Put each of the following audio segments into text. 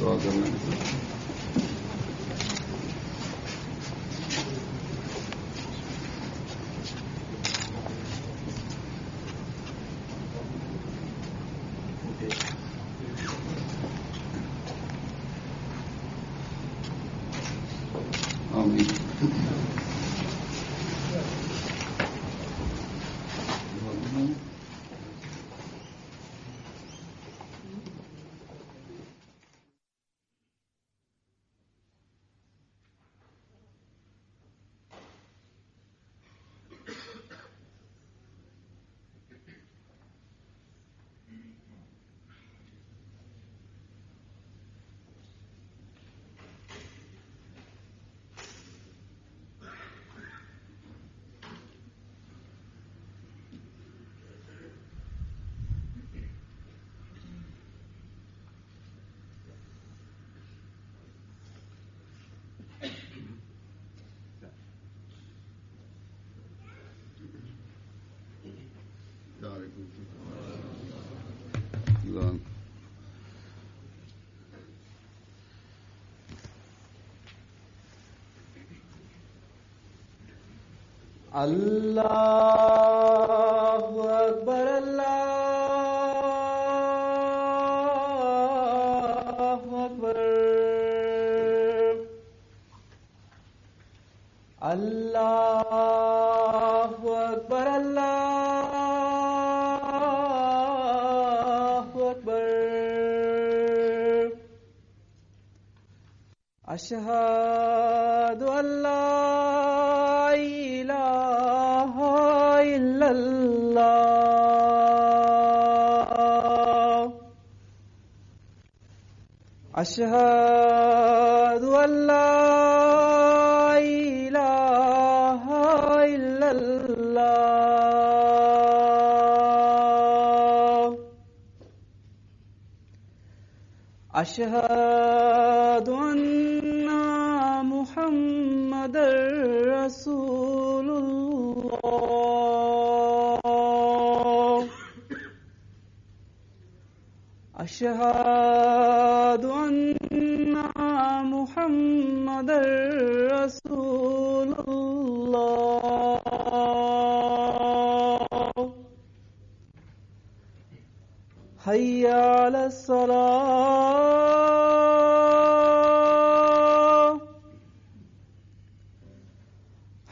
दुआ करना। अल्लाहु अकबर अल्लाहु अकबर अल्लाहु अकबर अल्लाहु अकबर अशहदु अल्ला इलाहा इल्लल्लाह अशहदु अल्ला इलाहा इल्लल्लाह अशहदु अन्ना मुहम्मदर रसूलुल्लाह अशहदु अन्ना मुहम्मदर रसूलुल्लाह हय्या अलस सलाह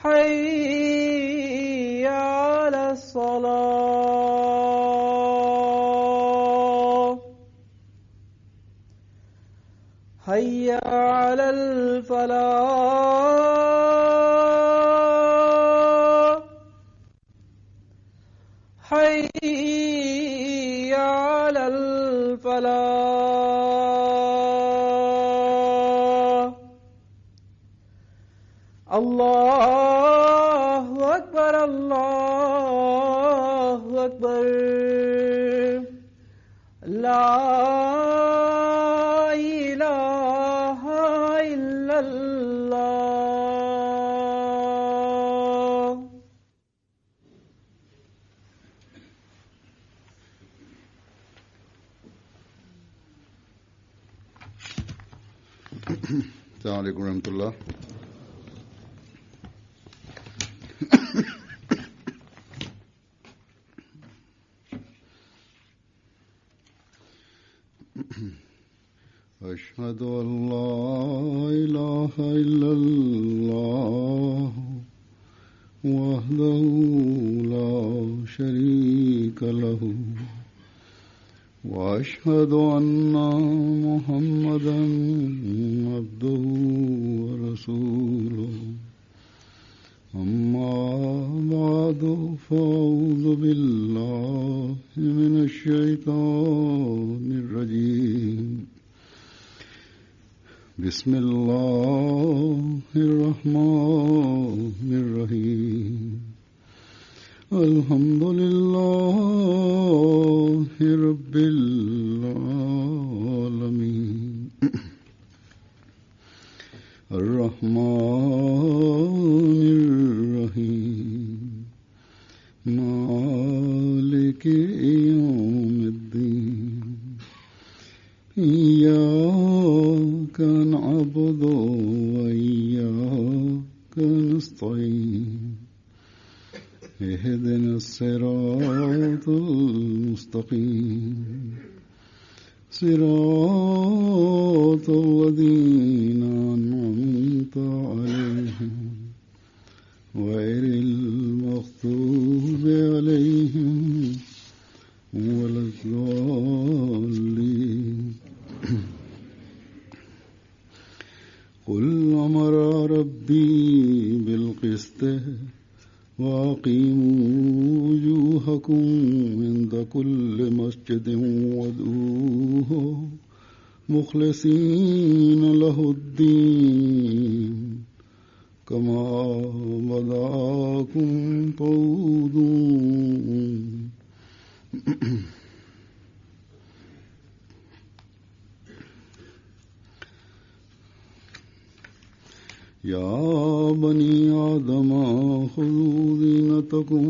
हय्या अलस सलाह हय्या अलल फलाह हय्या अलल फलाह अल्लाहु अकबर अल्लाहु अकबर ला इलाहा इल्लल्लाह। अस्सलाम वालेकुम रहमतुल्लाह। अशहदु अल्ला इलाहा इल्लल्लाह वहदहु ला शरीका लहु व अशहदु अन्ना मुहम्मदन अब्दुहु व रसूलुहु अम्मा बादु फ़अऊज़ु बिल्लाहि मिनश शैतानिर रजीम बिस्मिल्लाहिर रहमानिर रहीम अल्हम्दुलिल्लाहि रब्बिल आलमीन अर्रहमानिर रहीम मालिकि यौमिद्दीन इय्याका المستقيم صراط الذين أنعمت عليهم غير المغضوب عليهم ولا الضالين قل أمر ربي بالقسط وأقيموا وجوهكم عند كل مسجد وادعوه مخلصين له الدين كما بدأكم تعودون يا بني آدم خذوا زينتكم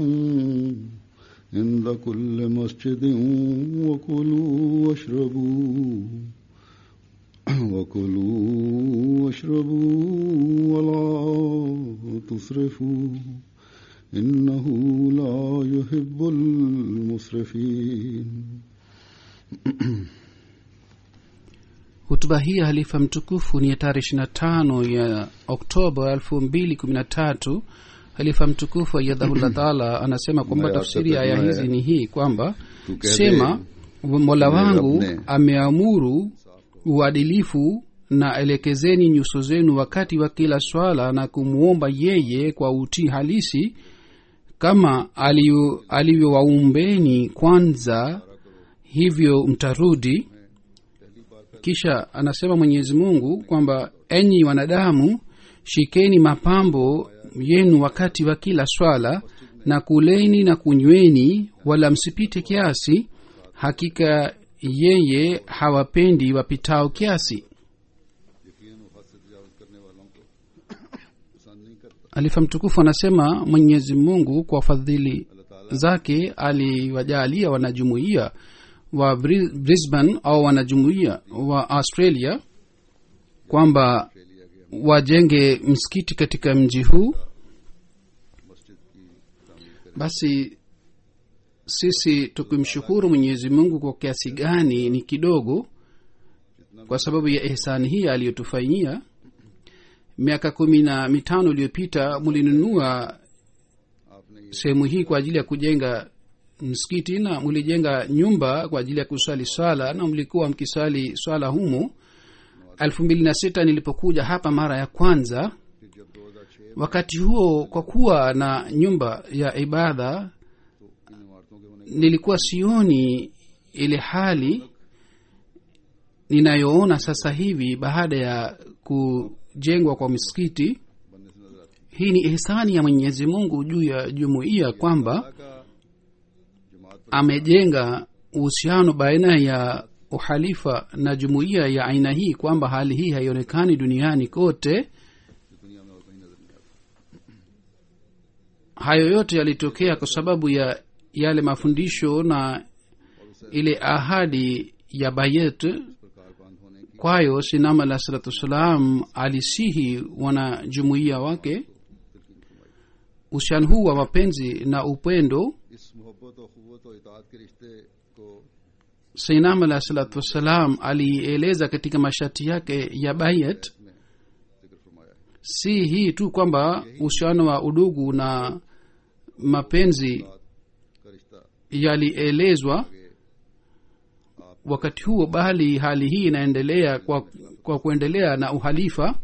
عند كل مسجد وكلوا واشربوا ولا تسرفوا إنه لا يحب المسرفين. Hutuba hii halifa mtukufu ni ya tarehe 25 ya Oktoba 2013. Halifa mtukufu ayyadhahullah taala anasema kwamba tafsiri ya aya hizi ni hii kwamba sema Mola wangu ameamuru uadilifu na elekezeni nyuso zenu wakati wa kila swala na kumuomba yeye kwa utii halisi kama alivyowaumbeni kwanza, hivyo mtarudi. Kisha anasema Mwenyezi Mungu kwamba enyi wanadamu, shikeni mapambo yenu wakati wa kila swala na kuleni na kunyweni, wala msipite kiasi, hakika yeye hawapendi wapitao kiasi. Alifa mtukufu anasema Mwenyezi Mungu kwa fadhili zake aliwajalia wanajumuiya wa Brisbane au wanajumuiya wa Australia kwamba wajenge msikiti katika mji huu. Basi sisi tukimshukuru Mwenyezi Mungu kwa kiasi gani ni kidogo, kwa sababu ya ihsani hii aliyotufanyia. Miaka 15 iliyopita mulinunua sehemu hii kwa ajili ya kujenga msikiti na mulijenga nyumba kwa ajili ya kusali swala na mlikuwa mkisali swala humo. 2006 nilipokuja hapa mara ya kwanza, wakati huo kwa kuwa na nyumba ya ibada nilikuwa sioni ile hali ninayoona sasa hivi baada ya kujengwa kwa msikiti. Hii ni ihsani ya Mwenyezi Mungu juu ya jumuiya kwamba amejenga uhusiano baina ya uhalifa na jumuiya ya aina hii, kwamba hali hii haionekani duniani kote. Hayo yote yalitokea kwa sababu ya yale mafundisho na ile ahadi ya bayet. Kwayo Sinam alayhi salatu wassalam alisihi wanajumuiya wake uhusiano huu wa mapenzi na upendo. Sinam alayhi salatu wassalam alieleza katika masharti yake ya bayat, si hii tu kwamba uhusiano wa udugu na mapenzi yalielezwa wakati huo, bali hali hii inaendelea kwa kuendelea na uhalifa.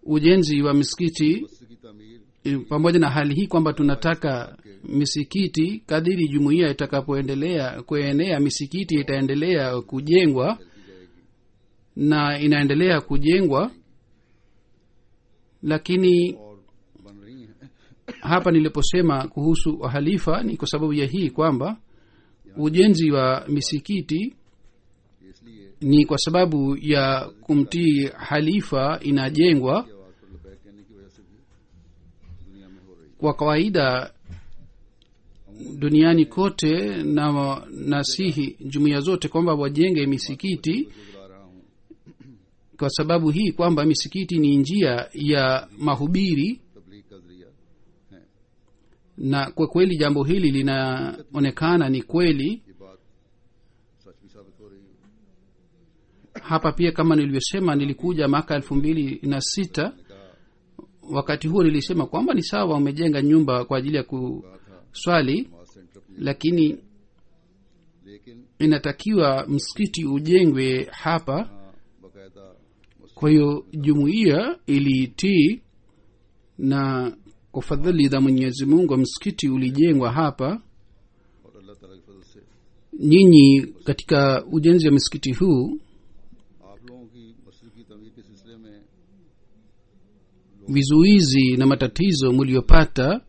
Ujenzi wa misikiti pamoja na hali hii kwamba tunataka misikiti, kadiri jumuiya itakapoendelea kuenea misikiti itaendelea kujengwa na inaendelea kujengwa. Lakini hapa niliposema kuhusu uhalifa ni kwa sababu ya hii kwamba ujenzi wa misikiti ni kwa sababu ya kumtii halifa inajengwa. Kwa kawaida duniani kote na nasihi jumuiya zote kwamba wajenge misikiti, kwa sababu hii kwamba misikiti ni njia ya mahubiri. na kwa kweli jambo hili linaonekana ni kweli. ये बात सच भी साबित हो रही है। Hapa pia kama nilivyosema, nilikuja mwaka 2006. Wakati huo nilisema kwamba ni sawa, umejenga nyumba kwa ajili ya kuswali, नमाज सेंटर अपनी, lakini लेकिन inatakiwa msikiti ujengwe hapa. हाँ बाकायदा मस्जिद Kwa hiyo jumuiya ilitii, na kwa fadhili za Mwenyezi Mungu msikiti ulijengwa hapa. और अल्लाह ताला के फजल से Nyinyi katika ujenzi wa msikiti huu, आप लोगों की मस्जिद की तमीर के सिलसिले में vizuizi na matatizo mliopata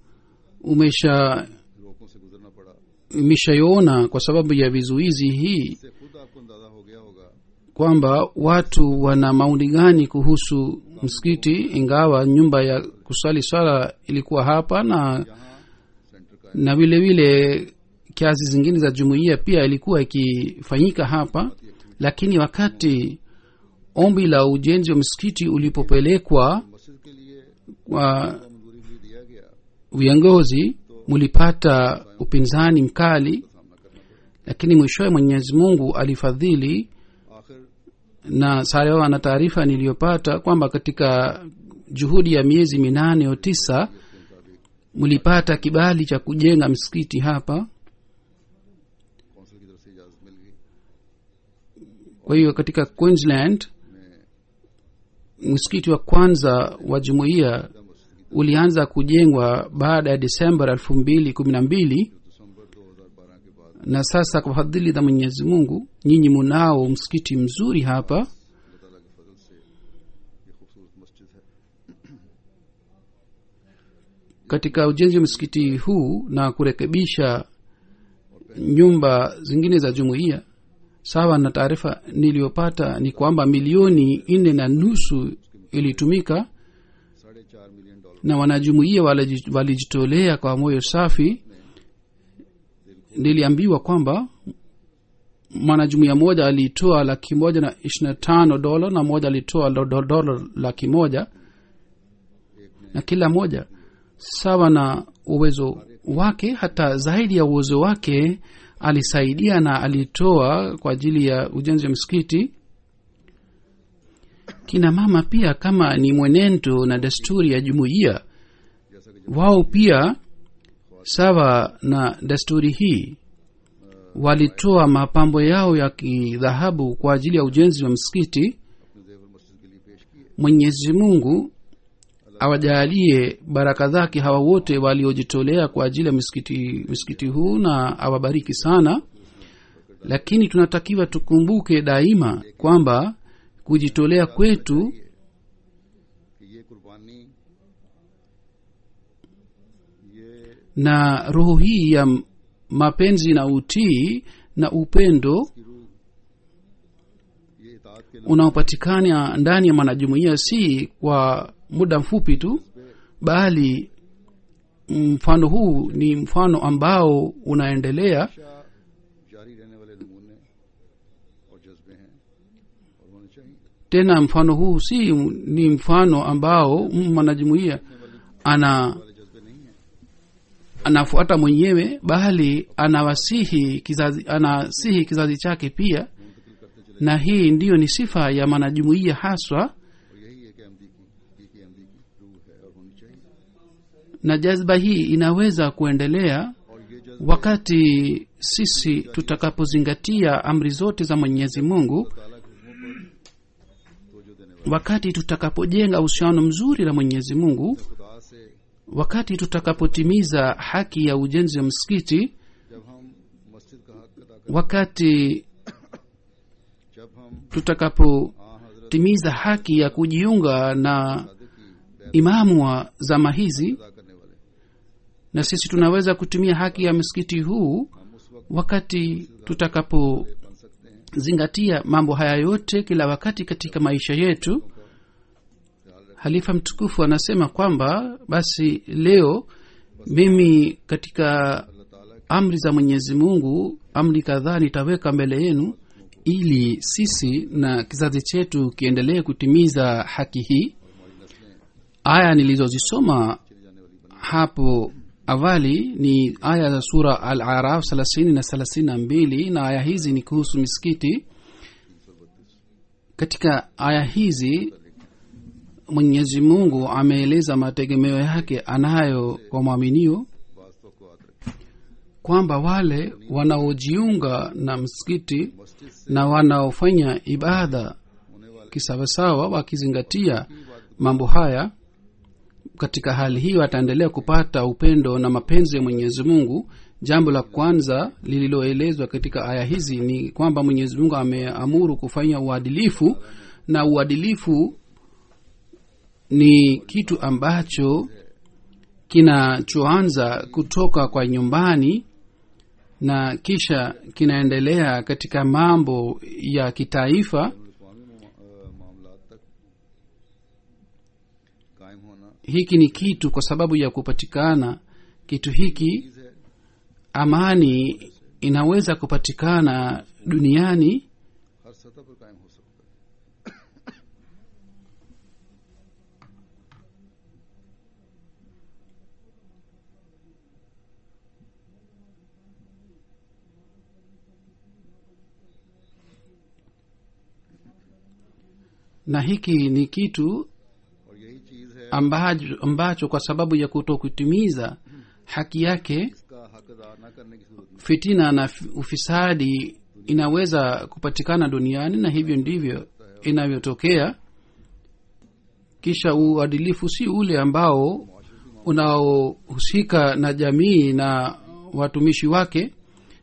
लोगों से गुजरना पड़ा, umeshaona kwa sababu ya vizuizi hii, इससे खुद आपको अंदाजा हो गया होगा kwamba watu wana maoni gani kuhusu msikiti, ingawa nyumba ya kusali swala ilikuwa hapa na यहाँ सेंटर का na vile vile kazi zingine za jumuiya pia ilikuwa ikifanyika hapa. Lakini wakati ombi la ujenzi wa msikiti ulipopelekwa मस्जिद के लिए kwa मंजूरी भी दिया गया, viongozi, mulipata upinzani mkali, सामना करना पड़ा। lakini mwishowe Mwenyezi Mungu alifadhili. आखिर Na sawa na taarifa niliyopata kwamba katika juhudi ya miezi 8 au 9 mulipata kibali cha kujenga msikiti hapa. Council की तरफ से इजाजत मिल गई। Kwa hiyo katika Queensland msikiti wa kwanza wa jumuiya ulianza kujengwa baada ya Desemba 2012, दिसंबर 2012 के बाद na sasa kwa fadhili za Mwenyezi Mungu nyinyi munao msikiti mzuri hapa. अल्लाह ताला के फजल से ये खूबसूरत मस्जिद है। Katika ujenzi wa msikiti huu na kurekebisha nyumba zingine za jumuiya, sawa na taarifa niliyopata ni kwamba milioni 4.5 ilitumika, 4.5 million dollar na wanajumuiya walijitolea kwa moyo safi. Niliambiwa kwamba mwanajumuiya moja alitoa $125 na moja alitoa $100, na kila moja sawa na uwezo wake, hata zaidi ya uwezo wake alisaidia na alitoa kwa ajili ya ujenzi wa msikiti. Kina mama pia, kama ni mwenendo na desturi ya jumuiya, wao pia sawa na desturi hii walitoa mapambo yao ya kidhahabu kwa ajili ya ujenzi wa msikiti. अपने जेवर मस्जिद के लिए पेश किए। Mwenyezi Mungu awajalie baraka zake hawa wote waliojitolea kwa ajili ya msikiti huu, na awabariki sana. Lakini tunatakiwa tukumbuke daima kwamba kujitolea kwetu कि ये कुर्बानी, ये na roho hii ya mapenzi na utii na upendo की रूह, ये इताअत के unaopatikana ndani ya mwanajumuiya si kwa muda mfupi tu, bali mfano huu ni mfano ambao unaendelea, हमेशा जारी रहने वाले नमूने और जज्बे हैं और होने चाहिए। tena mfano huu si ni mfano ambao mwanajumuiya वाले जज्बे नहीं हैं। anafuata mwenyewe, bali anasihi kizazi chake pia, मुंतकिल करते चले, na hii ndiyo ni sifa ya mwanajumuiya haswa, और यही है कि अहमदी की अहमदी की रूह है और होनी चाहिए। na jazba hii inaweza kuendelea और ये जज्बे wakati sisi tutakapozingatia amri zote za Mwenyezi Mungu, ताला के हुक्मों पर तवज्जो देने वाले, wakati tutakapojenga uhusiano mzuri na Mwenyezi Mungu, खुदा से wakati tutakapotimiza haki ya ujenzi wa msikiti, जब हम मस्जिद का हक अदा करें, wakati जब हम tutakapotimiza haki ya kujiunga na सादे की imamu wa zama hizi, अदा करने वाले, na sisi tunaweza kutumia haki ya msikiti huu हम उस वक्त wakati tutakapozingatia बन सकते हैं। mambo haya yote kila wakati katika maisha yetu. Halifa mtukufu anasema kwamba basi leo mimi katika अल्लाह ताला amri za Mwenyezi Mungu amri kadhaa nitaweka mbele yenu, ili sisi na kizazi chetu kiendelee kutimiza haki hii. Aya nilizozisoma चली जाने वाली बनी hapo awali ni aya za sura al araf 30 na 32 na aya hizi ni kuhusu misikiti. Katika aya hizi Mwenyezi Mungu ameeleza mategemeo yake anayo kwa mwaminio, kwamba wale wanaojiunga na msikiti na wanaofanya ibada kisawasawa wakizingatia mambo haya, katika hali hiyo ataendelea kupata upendo na mapenzi ya Mwenyezi Mungu. Jambo la kwanza lililoelezwa katika aya hizi ni kwamba Mwenyezi Mungu ameamuru kufanya uadilifu, na uadilifu ni kitu ambacho kinachoanza kutoka kwa nyumbani na kisha kinaendelea katika mambo ya kitaifa. Hiki ni kitu, kwa sababu ya kupatikana kitu hiki, amani inaweza kupatikana duniani na hiki ni kitu ambacho kwa sababu ya kutokutimiza haki yake, fitina na ufisadi inaweza kupatikana duniani, na hivyo ndivyo inavyotokea. Kisha uadilifu si ule ambao unaohusika na jamii na watumishi wake,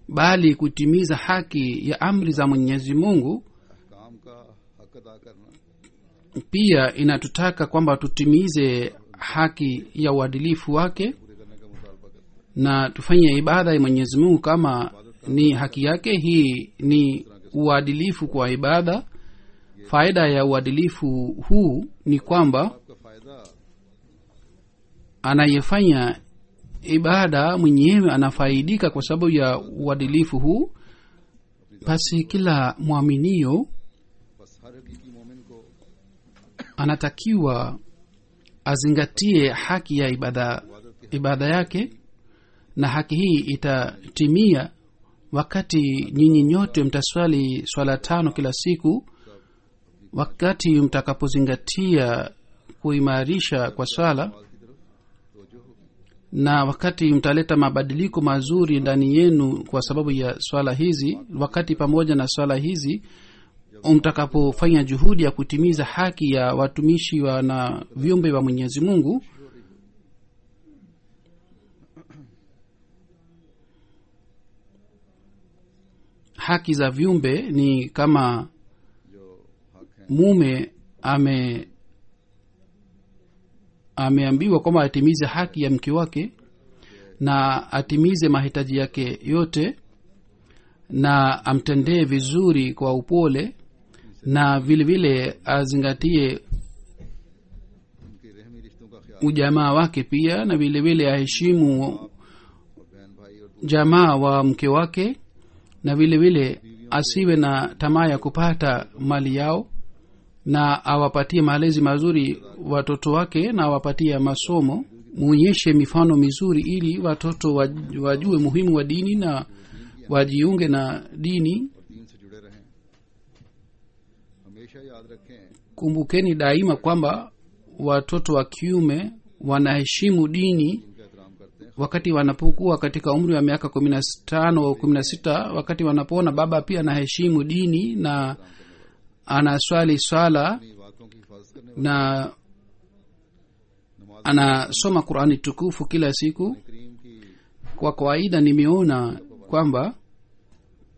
bali kutimiza haki ya amri za Mwenyezi Mungu. Pia inatutaka kwamba tutimize haki ya uadilifu wake na tufanye ibada ya Mwenyezi Mungu kama ni haki yake. Hii ni uadilifu kwa ibada. Faida ya uadilifu huu ni kwamba anayefanya ibada mwenyewe anafaidika kwa sababu ya uadilifu huu. Basi kila mwaminio anatakiwa azingatie haki ya ibada yake, na haki hii itatimia wakati nyinyi nyote mtaswali swala 5 kila siku, wakati mtakapozingatia kuimarisha kwa swala, na wakati mtaleta mabadiliko mazuri ndani yenu kwa sababu ya swala hizi. Wakati pamoja na swala hizi mtakapofanya juhudi ya kutimiza haki ya watumishi na viumbe wa Mwenyezi Mungu, haki za viumbe ni kama mume ameambiwa kwamba atimize haki ya mke wake na atimize mahitaji yake yote na amtendee vizuri kwa upole, na vile vile azingatie ujamaa wake pia, na vile vile aheshimu jamaa wa mke wake, na vile vile asiwe na tamaa ya kupata mali yao, na awapatie malezi mazuri watoto wake na awapatie masomo. Muonyeshe mifano mizuri ili watoto wajue muhimu wa dini na wajiunge na dini. Kumbukeni daima kwamba watoto wa kiume wanaheshimu dini wakati wanapokuwa katika umri wa miaka 15 au 16. Wakati wanapoona baba pia anaheshimu dini na anaswali swala na anasoma Qur'ani tukufu kila siku. Kwa kawaida nimeona kwamba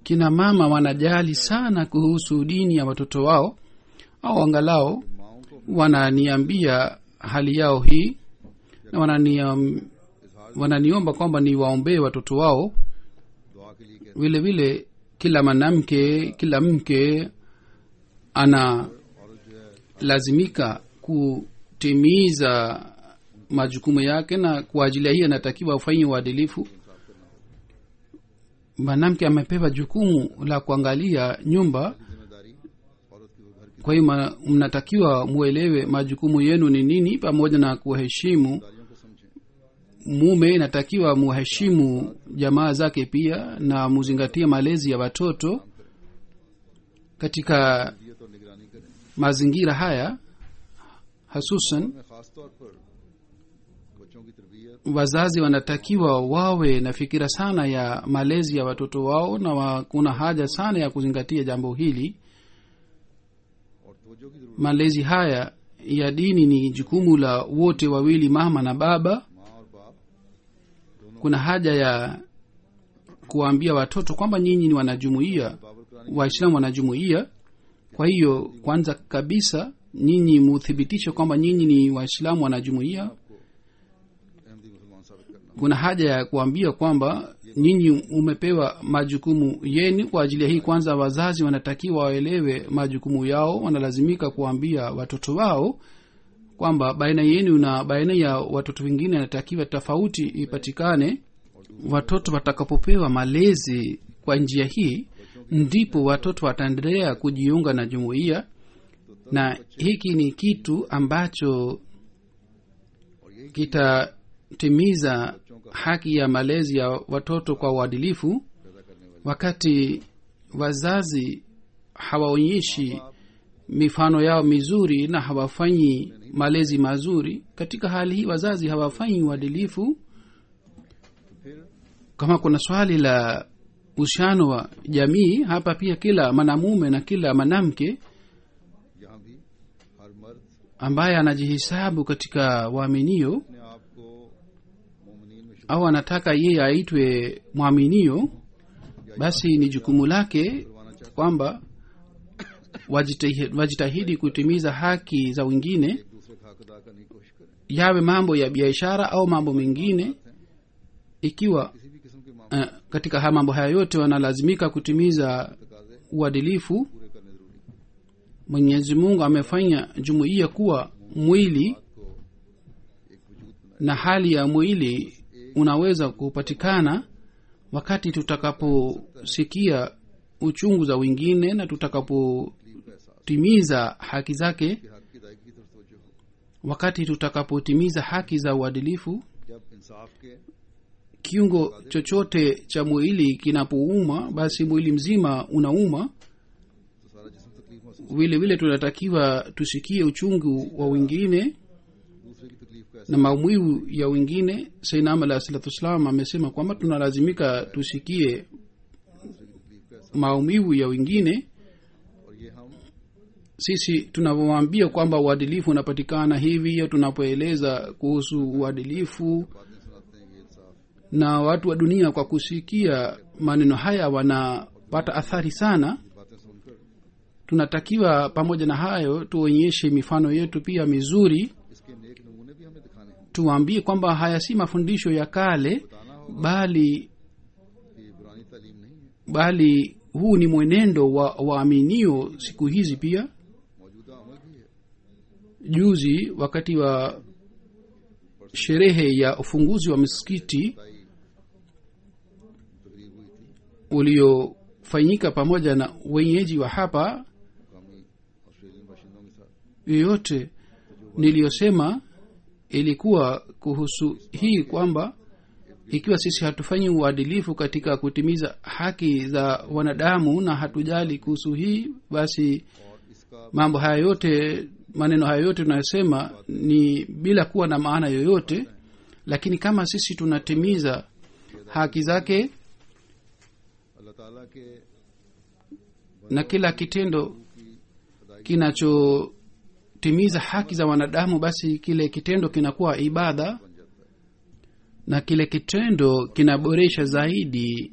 kina mama wanajali sana kuhusu dini ya watoto wao, au angalau wananiambia hali yao hii, na wananiomba kwamba niwaombee watoto wao. Vile vile kila mke ana lazimika kutimiza majukumu yake, na kwa ajili hii anatakiwa afanye uadilifu. Mwanamke amepewa jukumu la kuangalia nyumba, kwa hiyo mnatakiwa muelewe majukumu yenu ni nini, pamoja na kuheshimu mume inatakiwa muheshimu jamaa zake pia na muzingatie malezi ya watoto katika तरबियत और निगरानी करें। mazingira haya hasusan में खास तौर पर बच्चों की तरबियत wazazi wanatakiwa wawe na fikira sana ya malezi ya watoto wao na kuna haja sana ya kuzingatia jambo hili. और तवज्जो की जरूरत। malezi haya ya dini ni jukumu la wote wawili, mama na baba. माँ और बाप kuna haja ya kuwaambia watoto kwamba nyinyi ni wanajumuiya, Babar करानी waislamu wanajumuiya. kwa hiyo kwanza kabisa nyinyi muthibitishe kwamba nyinyi ni waislamu wanajumuiya. Ahmadi मुसलमान साबित करना। kuna haja ya kuambia kwamba nyinyi umepewa majukumu yenu. kwa ajili ya hii kwanza wazazi wanatakiwa waelewe majukumu yao. wanalazimika kuambia watoto wao kwamba baina yenu na baina ya watoto wengine inatakiwa tofauti ipatikane. watoto watakapopewa malezi kwa njia hii ndipo watoto wataendelea kujiunga na jumuiya, na hiki ni kitu ambacho kitatimiza haki ya malezi ya watoto kwa uadilifu. wakati wazazi hawaonyeshi mifano yao mizuri na hawafanyi malezi mazuri, katika hali hii wazazi hawafanyi uadilifu. kama kuna swali la uhusiano wa jamii hapa, pia kila mwanamume na kila mwanamke यहाँ भी हर मर्द ambaye anajihisabu katika waaminio अपने आप को मोमिनीन में au anataka yeye aitwe mwaminio, basi ni jukumu lake kwamba wajitahidi kutimiza haki za wengine, एक दूसरे का हक अदा करने की कोशिश करें। yawe mambo ya biashara au mambo mengine. ikiwa किसी भी किस्म के मामले katika haya mambo haya yote wanalazimika kutimiza तकाजे uadilifu. पूरे करने जरूरी है। mwenyezi mungu amefanya jumuiya kuwa mwili, को एक वजूद बनाए na hali ya mwili unaweza kupatikana wakati tutakaposikia uchungu za wengine na tutakapotimiza haki zake, कि हक की अदायगी की तरफ तवज्जो हो। wakati tutakapotimiza haki za uadilifu. जब इंसाफ के kiungo chochote cha mwili kinapouma basi mwili mzima unauma. तो सारा जिस्म तकलीफ महसूस, vile vile tunatakiwa tusikie uchungu wa wengine दूसरे की तकलीफ का na maumivu ya wengine. sayyidina alayhi salatu wassalam amesema kwamba tunalazimika tusikie maumivu ya wengine. और ये हम sisi tunavyowaambia kwamba uadilifu unapatikana hivi, au tunapoeleza kuhusu uadilifu, बातें सुनाते हैं कि इंसाफ na watu wa dunia kwa kusikia maneno haya wanapata athari sana. ये बातें सुनकर tunatakiwa pamoja na hayo tuonyeshe mifano yetu pia mizuri, इसके नेक नमूने भी हमें दिखाने हैं। tuwaambie kwamba haya si mafundisho ya kale, बताना होगा bali कि ये पुरानी तालीम नहीं है। bali huu ni mwenendo wa waaminio siku hizi pia. मौजूदा अमल भी है। juzi wakati wa sherehe ya ufunguzi wa misikiti तकरीब हुई थी। uliofanyika pamoja na wenyeji wa hapa, मुकामी ऑस्ट्रेलियन बाशिंदों के साथ yoyote niliyosema ilikuwa kuhusu hii kwamba ikiwa sisi hatufanyi uadilifu katika kutimiza haki za wanadamu na hatujali kuhusu hii, basi और इसका mambo haya yote, maneno haya yote tunayosema ni bila kuwa na maana yoyote. lakini kama sisi tunatimiza haki zake अल्लाह ताला के na kila kitendo की अदायगी kinachotimiza haki za wanadamu, basi kile kitendo kinakuwa ibada, बन जाता है। na kile kitendo kinaboresha zaidi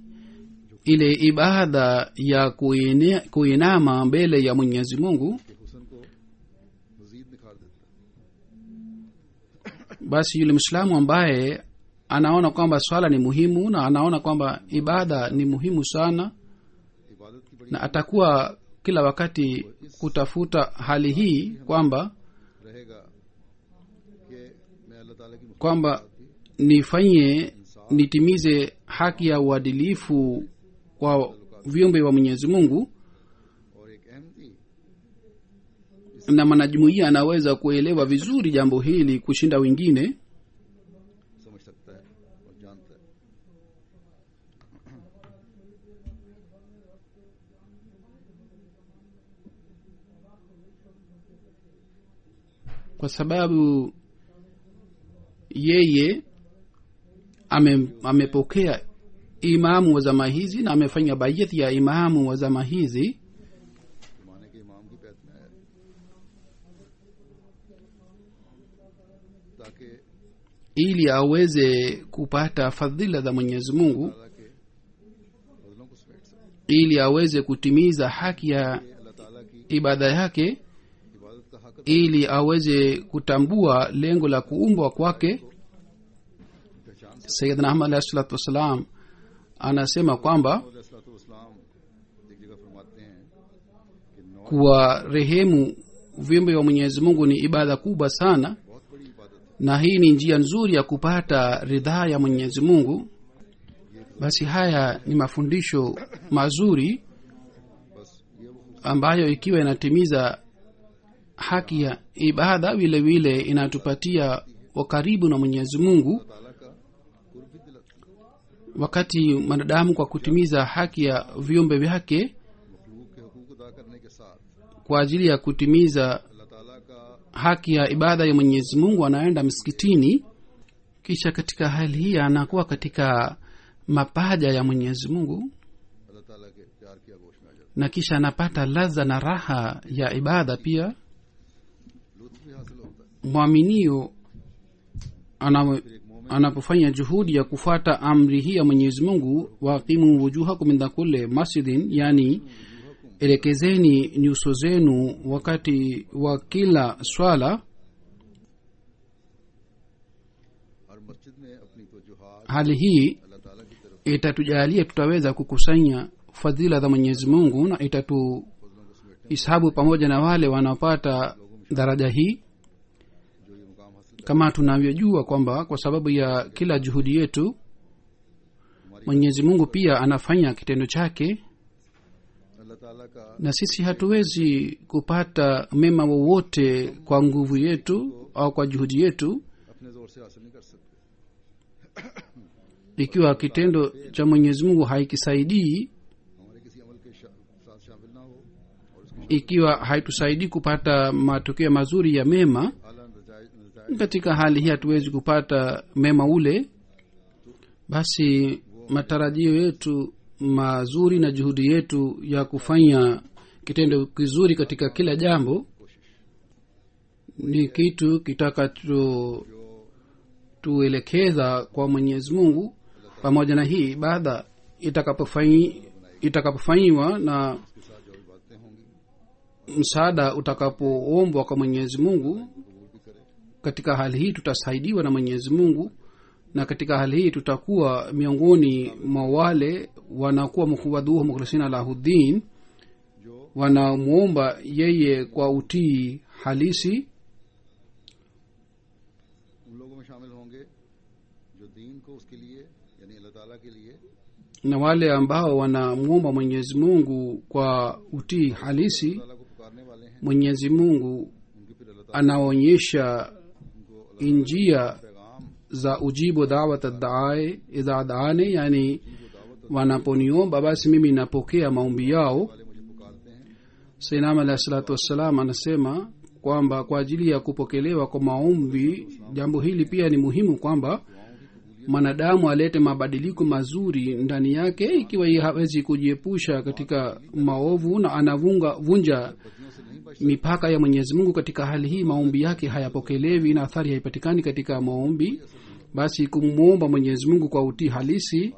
ile ibada ya kuinama mbele ya Mwenyezi Mungu. कि हुस्न को मजीद निखार देता है। Basi yule Mwislamu ambaye anaona kwamba swala ni muhimu na anaona kwamba ibada ni muhimu sana, इबादत की बड़ी na atakuwa kila wakati kutafuta hali hii kwamba रहेगा कि मैं अल्लाह ताला की kwamba nifanye nitimize haki ya uadilifu kwa viumbe wa Mwenyezi Mungu, और एक Ahmadi na mwanajumuiya anaweza kuelewa vizuri jambo hili kushinda wengine. समझ सकता है kwa sababu yeye amepokea imamu wa zama hizi na amefanya bayati ya imamu wa zama hizi जमाने के इमाम की बैत में आया ताकि ili aweze kupata fadhila za mwenyezi mungu, अल्लाह के फजलों को समेट सके, ili aweze kutimiza haki ya अल्लाह ताला की ibada yake, इबादत का हक ili aweze kutambua lengo la kuumbwa kwake. पहचान Sayyidina Ahmad alayhi salatu wassalam anasema kwamba सलाम एक जगह फरमाते हैं कि नौ kuwa rehemu viumbe wa mwenyezi mungu ni ibada kubwa sana, बहुत बड़ी इबादत है। na hii ni njia nzuri ya kupata ridhaa ya mwenyezi mungu. Basi haya ni mafundisho mazuri बस ये वो ambayo ikiwa inatimiza haki ya ibada, vile vile inatupatia ukaribu na mwenyezi mungu. ताला का कुर्ब भी दिलाती है। Wakati mwanadamu kwa kutimiza haki ya viumbe vyake मखलूक के हुकूक अदा करने के साथ kwa ajili ya kutimiza अल्लाह ताला का haki ya ibada ya mwenyezi mungu, anaenda msikitini, kisha katika hali hii anakuwa katika mapaja ya mwenyezi mungu, अल्लाह ताला के प्यार की आगोश में आ जाता na kisha anapata ladha na raha ya ibada. Pia है, लुत्फ भी हासिल होता है। mwaminio anapofanya juhudi ya kufuata amri hii ya mwenyezi mungu, waqimu wujuhakum inda kulli masjidin, yani elekezeni nyuso zenu wakati wa kila swala. हर मस्जिद में अपनी तवज्जुहात Hali hii अल्लाह ताला की तरफ itatujalia tutaweza kukusanya fadhila za mwenyezi mungu na itatuhisabu pamoja na wale wanaopata daraja hii. जो ये मुकाम हासिल Kama tunavyojua kwamba kwa sababu ya kila juhudi yetu mwenyezi mungu pia anafanya kitendo chake, अल्लाह ताला का na sisi hatuwezi kupata mema wowote kwa nguvu yetu au kwa juhudi yetu. अपने जोर से हासिल नहीं कर सकते। Ikiwa kitendo cha mwenyezi mungu haikisaidii, हमारे किसी अमल के साथ शामिल ना हो और उसकी ikiwa haitusaidii kupata matokeo mazuri ya mema, आला नजायज katika hali hii hatuwezi kupata mema ule. Basi matarajio yetu mazuri na juhudi yetu ya kufanya kitendo kizuri katika kila jambo ni kitu kitakacho tuelekeza kwa mwenyezi mungu. Pamoja na hii ibada itakapofanyiwa na के साथ जो बातें होंगी msaada utakapoombwa kwa mwenyezi mungu, कबूल भी करे। katika hali hii tutasaidiwa na mwenyezi mungu, na katika hali hii tutakuwa miongoni mwa wale wanakuwa mukhuwadhuhu mukhlisina lahuddin, जो wanamwomba yeye kwa utii halisi, उन लोगों में शामिल होंगे जो दीन को उसके लिए यानी अल्लाह ताला के लिए na wale ambao wanamwomba mwenyezi mungu kwa utii halisi. ताला को पुकारने वाले हैं, Mwenyezi mungu उनकी फिर अल्लाह ताला anaonyesha उनको njia पैगाम za ujibu dawat dae idha daane, yani wanaponiomba basi mimi napokea maombi yao. वाले मुझे पुकारते हैं। Sayyidina alayhi salatu wassalam anasema kwamba kwa ajili ya kupokelewa kwa maombi, jambo hili pia ni muhimu kwamba mwanadamu alete mabadiliko mazuri ndani yake. Ikiwa yeye hawezi kujiepusha katika maovu na anavunja mipaka ya mwenyezi mungu, katika hali hii maombi yake hayapokelewi na athari haipatikani katika maombi. Basi kumwomba mwenyezi mungu kwa utii halisi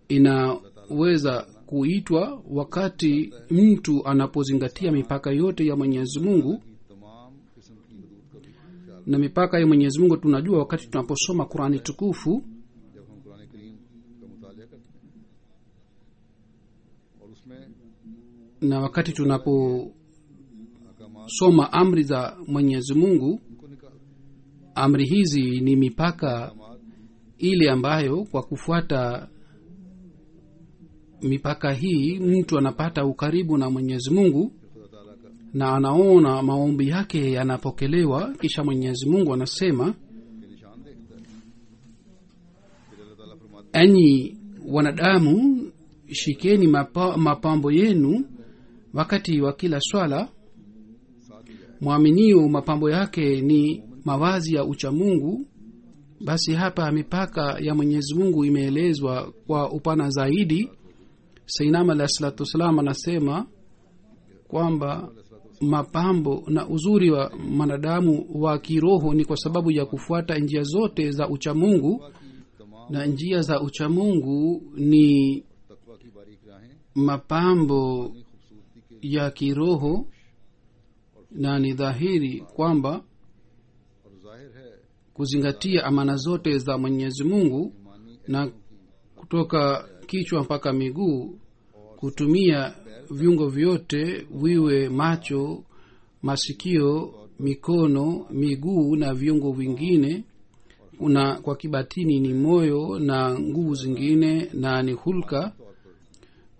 inaweza kuitwa wakati mtu anapozingatia mipaka yote ya mwenyezi mungu. तमाम किस्म की हदूद का भी ख्याल Na mipaka ya mwenyezi mungu tunajua wakati tunaposoma Qur'ani tukufu, जब हम कुरान करीम का मुतालिया करते हैं और उसमें na wakati tunaposoma अहकामात amri za mwenyezi mungu. उनको निकालते हैं। Amri hizi ni mipaka अहकामात ile ambayo kwa kufuata mipaka hii mtu anapata ukaribu na mwenyezi mungu खुदा ताला का na anaona maombi yake yanapokelewa. Kisha mwenyezi mungu anasema, के निशान देखता है। फिर अल्लाह ताला फरमाते enyi wanadamu, shikeni mapambo yenu wakati wa kila swala, साथ ही जाए mwaminio mapambo yake ni mavazi ya uchamungu, basi hapa mipaka ya mwenyezi mungu imeelezwa kwa upana zaidi. sainam alahi salatu wassalam anasema kwamba mapambo na uzuri wa mwanadamu wa kiroho ni kwa sababu ya kufuata njia zote za uchamungu, na njia za uchamungu ni तकवा की बारीक राहें mapambo खूबसूरती के ya kiroho, na ni dhahiri kwamba और जाहिर है kuzingatia amana zote za mwenyezi mungu na kutoka kichwa mpaka miguu, kutumia viungo vyote, viwe macho, masikio, mikono, miguu na viungo vingine, na kwa kibatini ni moyo na nguvu zingine, na ni hulka.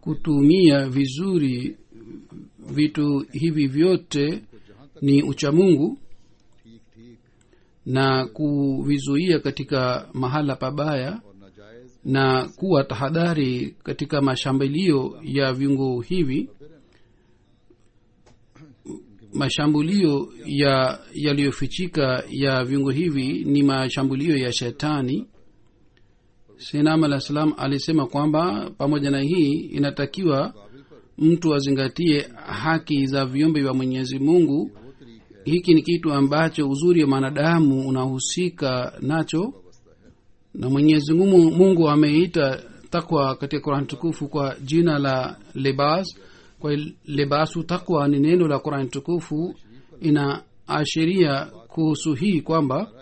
Kutumia vizuri vitu hivi vyote ni uchamungu, ठीक ठीक na kuvizuia katika mahala pabaya और नाजायज na kuwa tahadhari katika mashambulio ya viungo hivi. Mashambulio yaliyofichika ya viungo hivi ni mashambulio ya shetani. Sayyidina alah salam alisema kwamba pamoja na hii inatakiwa mtu azingatie haki za viumbe vya mwenyezi mungu. Hiki ni kitu ambacho uzuri wa mwanadamu unahusika nacho, na mwenyezi mungu ameita takwa katika Qur'an tukufu kwa jina la libas. Kwa libasu takwa ni neno la Qur'an tukufu, inaashiria kuhusu hii kwamba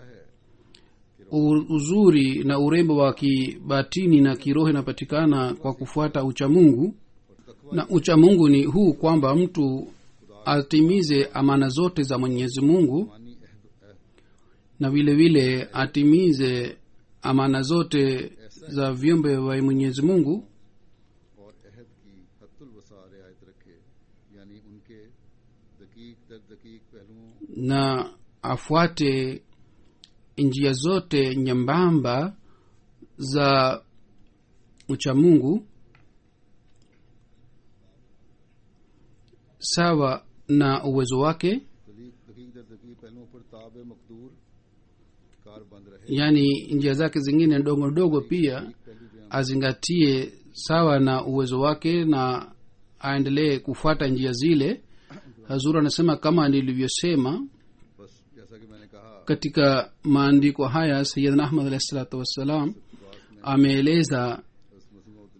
uzuri na urembo wa kibatini na kiroho inapatikana kwa kufuata uchamungu. Na uchamungu ni huu kwamba mtu atimize amana zote za mwenyezi mungu, na vile vile atimize amana zote za viumbe wa mwenyezi mungu, और अहद की हत्तुल वसा रियायत रखे, यानी उनके दकीक दर दकीक पहलुओं na afuate njia zote nyembamba za uchamungu sawa na uwezo wake, दकीक दर दकीक पहलुओं पर ताब मकदूर कार बंद रहे, yaani njia zake zingine ndogo ndogo pia azingatie sawa na uwezo wake na aendelee kufuata njia zile. Hazur anasema kama nilivyosema बस जैसा कि मैंने कहा katika maandiko haya, Sayyidina Ahmad alayhi salatu wassalam ameeleza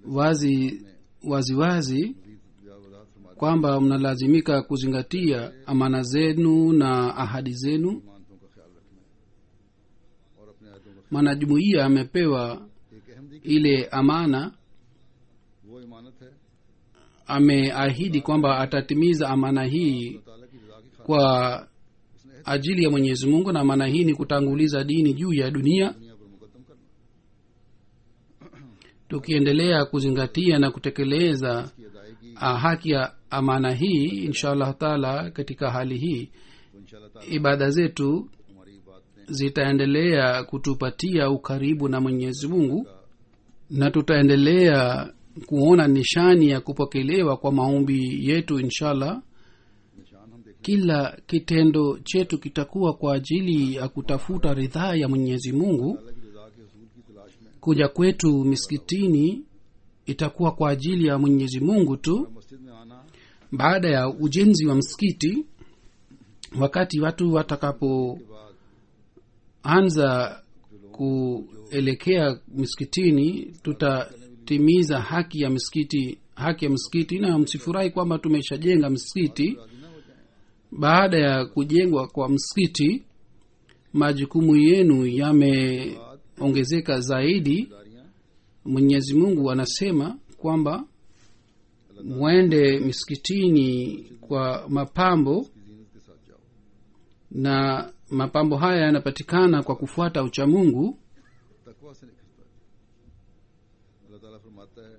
wazi wazi kwamba mnalazimika kuzingatia amana zenu na ahadi zenu. मानतों का ख्याल रखना है और अपने अहदों का Mwanajumuiya amepewa एक अहमदी की ile amana, वो इमानत है ameahidi kwamba atatimiza amana hii ताला की रजा की खातिर kwa ajili ya mwenyezi mungu, na amana hii ni kutanguliza dini juu ya dunia. दुनिया पर मुकदम करना Tukiendelea kuzingatia na kutekeleza की अदायगी haki ya amana hii, insha allah taala, katika hali hii तो इंशाअल्लाह ताला ibada zetu हमारी बातें zitaendelea kutupatia ukaribu na mwenyezi mungu, na tutaendelea kuona nishani ya kupokelewa kwa maombi yetu inshallah. निशान हम देखें Kila kitendo chetu kitakuwa kwa ajili ya kutafuta ridhaa ya mwenyezi mungu. ताला की रजा के हसूल की तलाश में Kuja kwetu misikitini itakuwa kwa ajili ya mwenyezi mungu tu. मस्जिद में आना Baada ya ujenzi wa msikiti, wakati watu watakapoanza kuelekea misikitini, tutatimiza haki ya msikiti, na msifurahi kwamba tumeshajenga msikiti. Baada ya kujengwa kwa msikiti, majukumu yenu yameongezeka zaidi. दारियां Mwenyezi mungu anasema kwamba mwende misikitini kwa mapambo, की जीनत के साथ जाओ, na mapambo haya yanapatikana kwa kufuata uchamungu. तकवा से निकलता है। अल्लाह ताला फरमाता है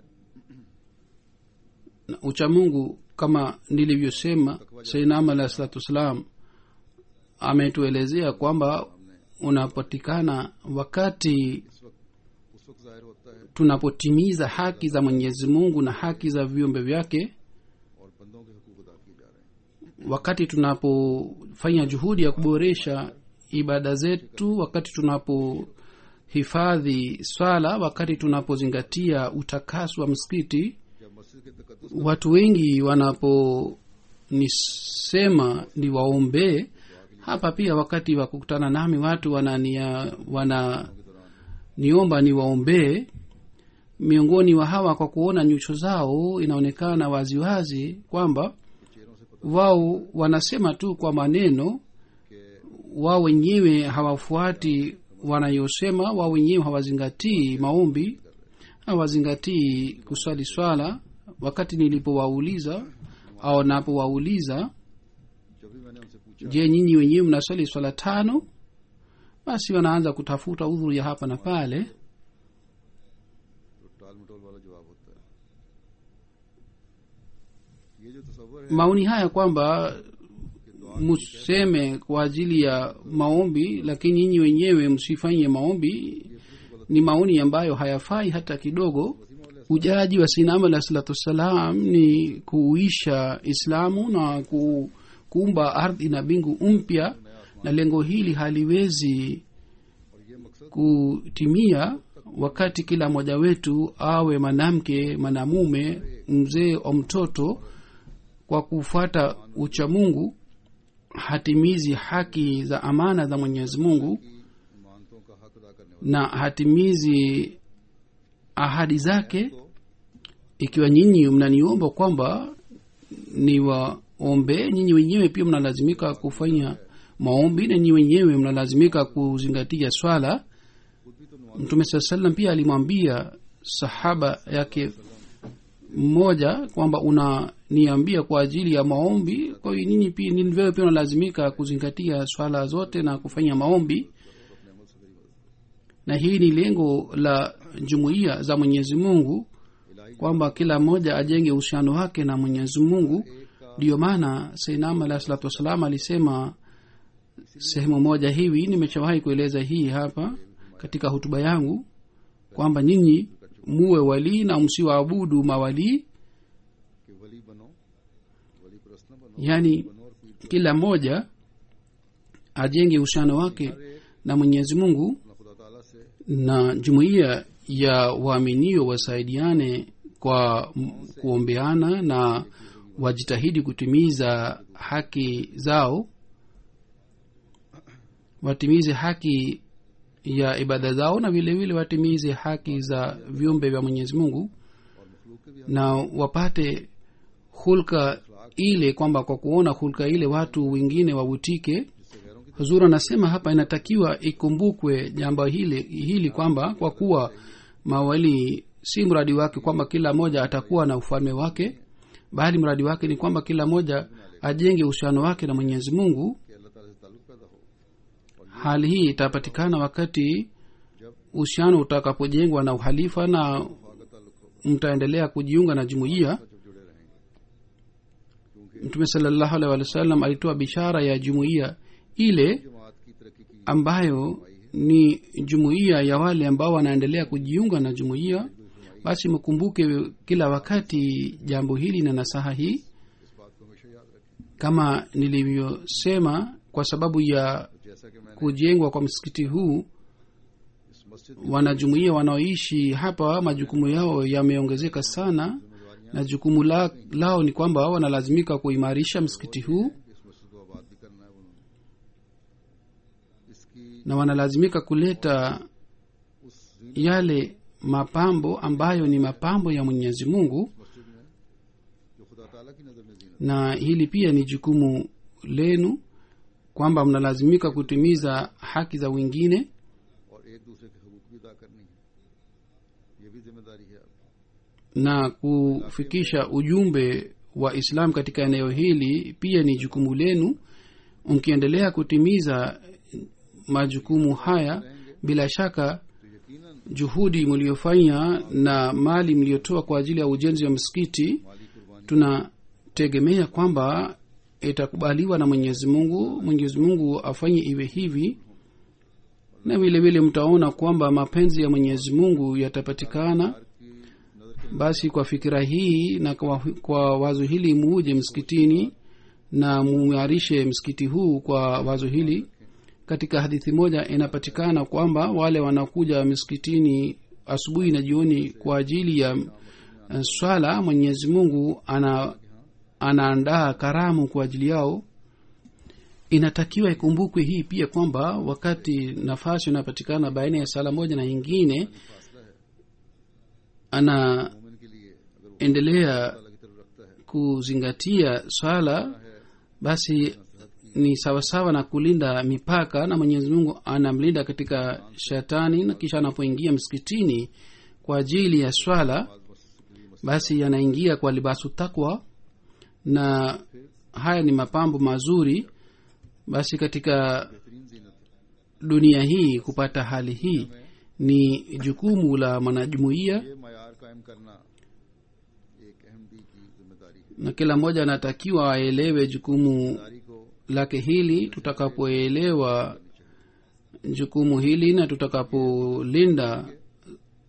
Na uchamungu kama nilivyosema, Sayyidina alayhi salatu wassalam ametuelezea kwamba unapatikana wakati उस वक्त जाहिर होता है tunapotimiza haki za mwenyezi mungu na haki za viumbe vyake. और बंदों के हकूक अदा किए जा रहे हैं। wakati tunapofanya juhudi ya kuboresha ibada zetu, wakati tunapohifadhi swala, wakati tunapozingatia utakaso wa msikiti, जब मस्जिद के तकद्दुस watu wengi wanaponisema ni waombee hapa, pia wakati wa kukutana nami watu wananiomba ni waombee. Miongoni wa hawa, kwa kuona nyuso zao, inaonekana waziwazi kwamba के चेहरों से पता wao wanasema tu kwa maneno, कि wao wenyewe hawafuati wanayosema, wao wenyewe hawazingatii maombi, hawazingatii kuswali swala. Wakati nilipowauliza au napowauliza, जब भी मैंने उनसे पूछा je, nyinyi wenyewe mnaswali swala 5, basi wanaanza kutafuta udhuru ya hapa na pale. तो टाल मटोल वाला जवाब होता है। ये जो तसव्वुर है Maoni haya kwamba museme kwa ajili ya maombi lakini nyinyi wenyewe msifanye maombi ni maoni ambayo hayafai hata kidogo. Ujaji wa Sinama alayhi salatu wassalam ni kuuisha Islamu na kuumba ardhi na mbingu mpya, na lengo hili haliwezi और ये मकसद kutimia wakati kila mmoja wetu awe mwanamke, mwanamume, mzee au mtoto, kwa kufuata uchamungu hatimizi haki za amana za Mwenyezi Mungu की इमानतों का हक अदा करने वाला na hatimizi ahadi zake. तो Ikiwa nyinyi mnaniomba kwamba niwaombe, nyinyi wenyewe pia mnalazimika kufanya maombi na nyinyi wenyewe mnalazimika kuzingatia swala. खुद भी तो नमाज Mtume saa salam pia alimwambia sahaba yake mmoja kwamba unaniambia kwa ajili ya maombi, kwa hiyo ninyi pia ni wewe pia unalazimika kuzingatia swala zote na kufanya maombi. अपने अमल से मेरी मदद Na hii ni lengo la jumuiya za Mwenyezi Mungu, इलाही kwamba kila mmoja ajenge uhusiano wake na Mwenyezi Mungu. Ndiyo maana Sayyidina alayhi salatu wassalam alisema sehemu moja hivi, nimeshawahi kueleza hii hapa katika hutuba yangu, kwamba nyinyi muwe walii na msiwaabudu mawalii. कि वली बनो, वली परस्त न बनो, Yani बनो और कोई kila mmoja ajenge uhusiano wake na Mwenyezi Mungu, अपना खुदा ताला से na jumuiya ya waaminio wasaidiane kwa kuombeana na wajitahidi kutimiza haki zao, watimize haki ya ibada zao na vile vile watimize haki za viumbe vya Mwenyezi Mungu, और मखलूक के भी na wapate hulka ile, kwamba kwa kuona hulka ile watu wengine wavutike. जिससे गैरों की Huzur anasema hapa inatakiwa ikumbukwe jambo hili kwamba kwa kuwa mawali si mradi wake kwamba kila moja atakuwa na ufalme wake, bali mradi wake ni kwamba kila moja ajenge uhusiano wake na Mwenyezi Mungu. कि अल्लाह ताला से ताल्लुक पैदा हो, और ये Hali hii itapatikana wakati जब uhusiano utakapojengwa na uhalifa na वफा का ताल्लुक होगा, mtaendelea kujiunga na jumuiya. जब जुड़े रहेंगे, क्योंकि Mtume sallallahu alaihi wasallam alitoa bishara ya jumuiya ile जमात की तरक्की की ambayo ni jumuiya ya wale ambao wanaendelea kujiunga na jumuiya. Basi mkumbuke kila wakati jambo hili na nasaha hii. इस बात को हमेशा याद रखें। Kama nilivyosema, kwa sababu ya जैसा कि मैंने kujengwa kwa msikiti huu, इस मस्जिद wanajumuiya wanaoishi hapa majukumu yao yameongezeka sana, na jukumu lao ni kwamba wanalazimika kuimarisha msikiti huu, इस मस्जिद को आबाद भी करना है उन्होंने, इसकी na wanalazimika kuleta उस yale mapambo ambayo ni mapambo ya Mwenyezi Mungu, मस्जिद में जो खुदा ताला की नजर में जीनत, na hili pia ni jukumu lenu kwamba mnalazimika kutimiza haki za wengine और एक दूसरे के हकूक भी अदा करनी है, ये भी जिम्मेदारी है आपकी। na kufikisha ujumbe wa Islam katika eneo hili pia ni jukumu lenu. Mkiendelea kutimiza majukumu haya, bila shaka तो यकीनन juhudi mliofanya na mali mliotoa kwa ajili ya ujenzi wa msikiti, माली कुर्बानी tunategemea kwamba itakubaliwa na Mwenyezi Mungu. Mwenyezi Mungu afanye iwe hivi, na vile vile mtaona kwamba mapenzi ya Mwenyezi Mungu yatapatikana. की नजर के Basi kwa fikira hii na kwa wazo hili muje msikitini na muimarishe msikiti huu kwa wazo hili. Katika hadithi moja inapatikana kwamba wale wanakuja misikitini asubuhi na jioni kwa ajili ya swala, Mwenyezi Mungu anaandaa karamu kwa ajili yao. Inatakiwa ikumbukwe hii pia kwamba wakati nafasi inapatikana baina ya sala moja na nyingine, anaendelea kuzingatia swala, basi ni sawasawa na kulinda mipaka, na Mwenyezi Mungu anamlinda katika shetani. Na kisha anapoingia msikitini kwa ajili ya swala, basi anaingia kwa libasu takwa, na haya ni mapambo mazuri. Basi katika dunia hii kupata hali hii ni jukumu la mwanajumuiya, na kila mmoja anatakiwa aelewe jukumu lake hili. Tutakapoelewa jukumu hili na tutakapolinda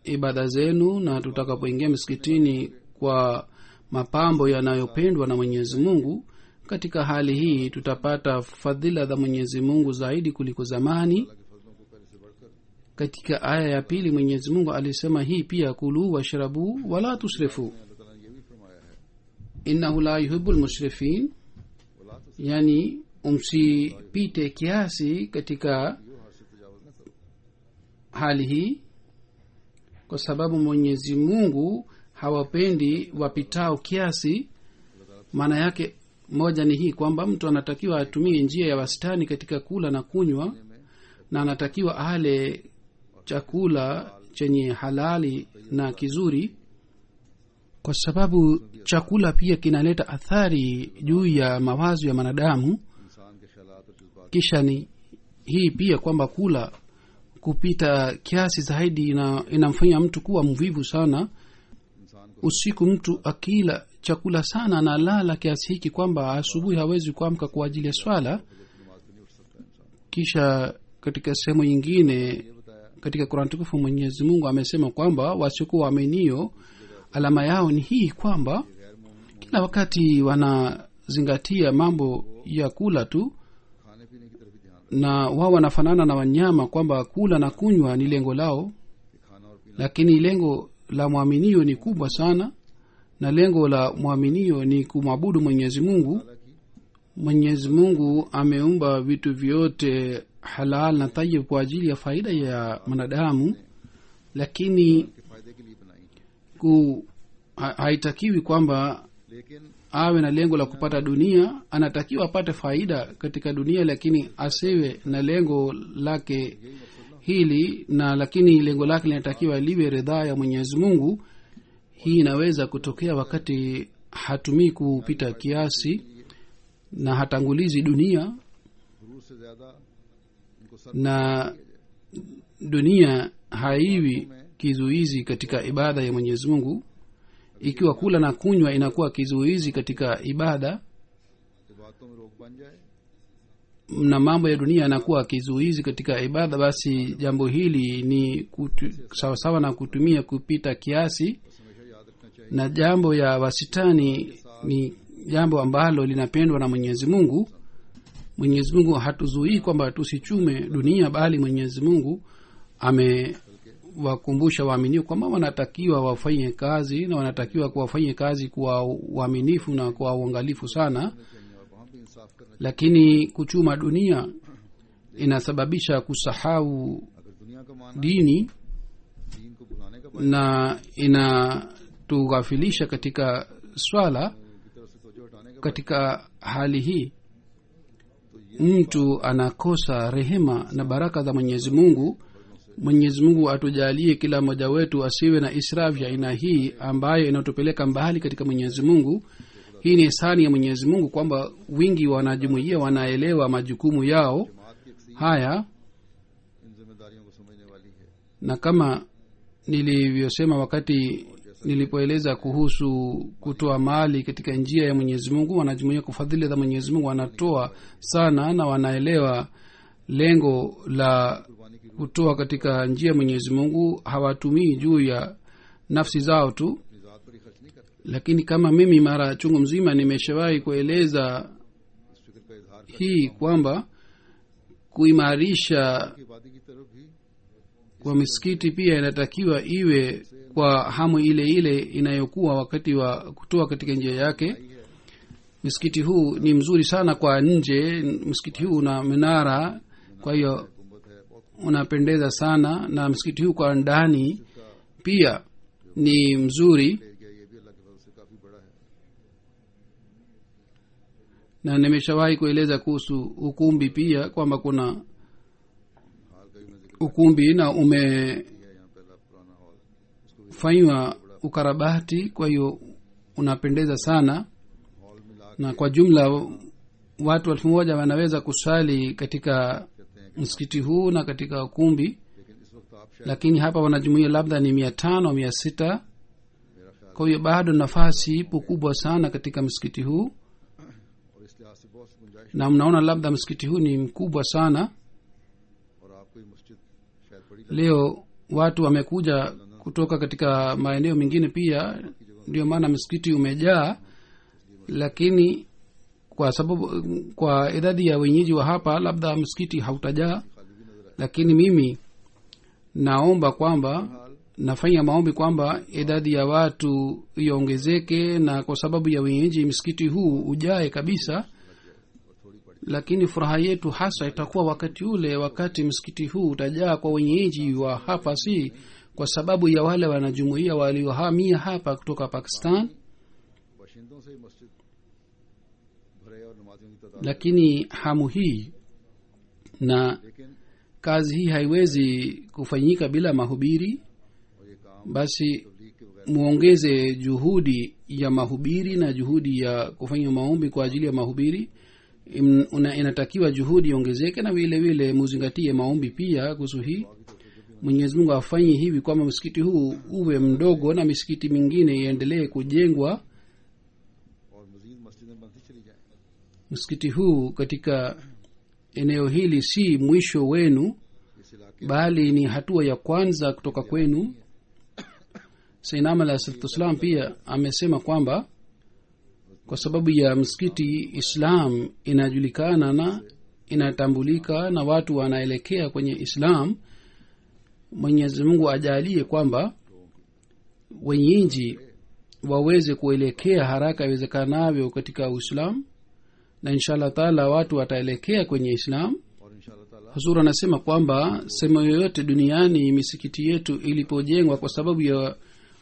ibada zenu na tutakapoingia msikitini kwa mapambo yanayopendwa na Mwenyezi Mungu, katika hali hii tutapata fadhila za Mwenyezi Mungu zaidi kuliko zamani. Katika aya ya pili Mwenyezi Mungu alisema hii pia, kulu washrabu wala tusrifu innahu la yuhibbul musrifin, yani umsipite kiasi katika hali hii, kwa sababu Mwenyezi Mungu hawapendi wapitao kiasi. Maana yake moja ni hii kwamba mtu anatakiwa atumie njia ya wastani katika kula na kunywa, na anatakiwa ale chakula chenye halali na kizuri, kwa sababu chakula pia kinaleta athari juu ya mawazo ya wanadamu. Kisha ni hii pia kwamba kula kupita kiasi zaidi inamfanya mtu kuwa mvivu sana. Usiku mtu akila chakula sana na lala kiasi hiki kwamba asubuhi hawezi kuamka kwa ajili ya swala. Kisha katika sehemu nyingine katika Qur'an tukufu Mwenyezi Mungu amesema kwamba wasiokuwa waaminio alama yao ni hii kwamba kila wakati wanazingatia mambo ya kula tu, na wao wanafanana na wanyama kwamba kula na kunywa ni lengo lao, lakini lengo la mwaminio ni kubwa sana, na lengo la mwaminio ni kumwabudu Mwenyezi Mungu. Mwenyezi Mungu ameumba vitu vyote halal na tayyib kwa ajili ya faida ya mwanadamu, lakini haitakiwi kwamba awe na lengo la kupata dunia. Anatakiwa apate faida katika dunia, lakini asiwe na lengo lake hili, na lakini lengo lake linatakiwa liwe ridhaa ya Mwenyezi Mungu. Hii inaweza kutokea wakati hatumii kupita kiasi na hatangulizi dunia, na dunia haiwi kizuizi katika ibada ya Mwenyezi Mungu. Ikiwa kula na kunywa inakuwa kizuizi katika ibada na mambo ya dunia yanakuwa kizuizi katika ibada, basi jambo hili ni sawasawa na kutumia kupita kiasi, na jambo ya wasitani ni jambo ambalo linapendwa na Mwenyezi Mungu. Mwenyezi Mungu hatuzuii kwamba tusichume dunia, bali Mwenyezi Mungu amewakumbusha waaminio kwamba wanatakiwa wafanye kazi, na wanatakiwa kuwafanye kazi kwa uaminifu na kwa uangalifu sana. Lakini kuchuma dunia inasababisha kusahau dini na inatughafilisha katika swala. Katika hali hii mtu anakosa rehema na baraka za Mwenyezi Mungu. Mwenyezi Mungu atujalie kila mmoja wetu asiwe na israfu ya aina hii ambayo inatupeleka mbali katika Mwenyezi Mungu. Hii ni ihsani ya Mwenyezi Mungu kwamba wingi wanajumuiya wanaelewa majukumu yao haya, na kama nilivyosema wakati nilipoeleza kuhusu kutoa mali katika njia ya Mwenyezi Mungu, wanajumuiya kwa fadhili za Mwenyezi Mungu wanatoa sana na wanaelewa lengo la kutoa katika njia ya Mwenyezi Mungu. Hawatumii juu ya nafsi zao tu. Lakini kama mimi mara chungu mzima nimeshawahi kueleza hii kwamba kuimarisha की आबादी की तरफ भी kwa misikiti pia inatakiwa iwe kwa hamu ile ile inayokuwa wakati wa kutoa katika njia yake. Msikiti huu ni mzuri sana kwa nje. Msikiti huu una minara, kwa hiyo गुंबद है, बहुत unapendeza sana, na msikiti huu kwa ndani pia ni mzuri. Area ये भी अल्लाह के फजल से काफी बड़ा है। Na nimeshawahi kueleza kuhusu ukumbi pia kwamba kuna हाल का भी मैं जिक्र ukumbi na umefanywa किया है, यहाँ पहला पुराना हॉल, उसको भी ukarabati, kwa hiyo unapendeza sana. Hall मिला Na kwa jumla watu 1,000 wanaweza kusali katika कहते हैं कि msikiti huu na katika ukumbi, लेकिन इस वक्त आप शायद lakini hapa wanajumuia labda ni 500 au 600. मेरा ख्याल Kwa hiyo bado nafasi ipo kubwa sana katika msikiti huu, और इस लिहाज से बहुत सी गुंजाइश na मnaona labda msikiti huu ni mkubwa sana. और आपको ये मस्जिद शायद बड़ी Leo watu wamekuja kutoka katika maeneo mengine pia, ndio maana msikiti umejaa, lakini kwa sababu kwa idadi ya wenyeji wa hapa labda msikiti hautajaa. खाली भी नजर आए। Lakini mimi naomba kwamba हाल nafanya maombi kwamba idadi ya watu iongezeke, na kwa sababu ya wenyeji msikiti huu ujae kabisa. और थोड़ी पड़ी Lakini furaha yetu hasa itakuwa wakati ule, wakati msikiti huu utajaa kwa wenyeji wa hapa, si kwa sababu ya wale wanajumuia waliohamia hapa kutoka Pakistan. बाशिंदों से ही मस्जिद भरे और नमाजियों की तादाद, Lakini hamu hii na लेकिन kazi hii haiwezi kufanyika bila mahubiri. और ये काम Basi तबलीग के बगैर muongeze juhudi ya mahubiri na juhudi ya kufanya maombi kwa ajili ya mahubiri. Inatakiwa juhudi iongezeke, na vile vile muzingatie maombi pia kuhusu hii. Mwenyezi Mungu afanye hivi kwamba msikiti huu uwe mdogo na misikiti mingine iendelee kujengwa. और मजीद मस्जिदें बनती चली जाएं। Msikiti huu katika eneo hili si mwisho wenu, इस इलाके bali ni hatua ya kwanza kutoka kwenu. Sayyidina Alayhi Salatu Wassalam pia amesema kwamba kwa sababu ya msikiti Islam inajulikana na inatambulika na watu wanaelekea kwenye Islam. Mwenyezi Mungu ajalie kwamba wenyeji waweze kuelekea haraka iwezekanavyo katika Uislamu, na inshallah taala watu wataelekea kwenye Islam. और इंशाअल्लाह ताला Huzur anasema kwamba sehemu yoyote duniani misikiti yetu ilipojengwa kwa sababu ya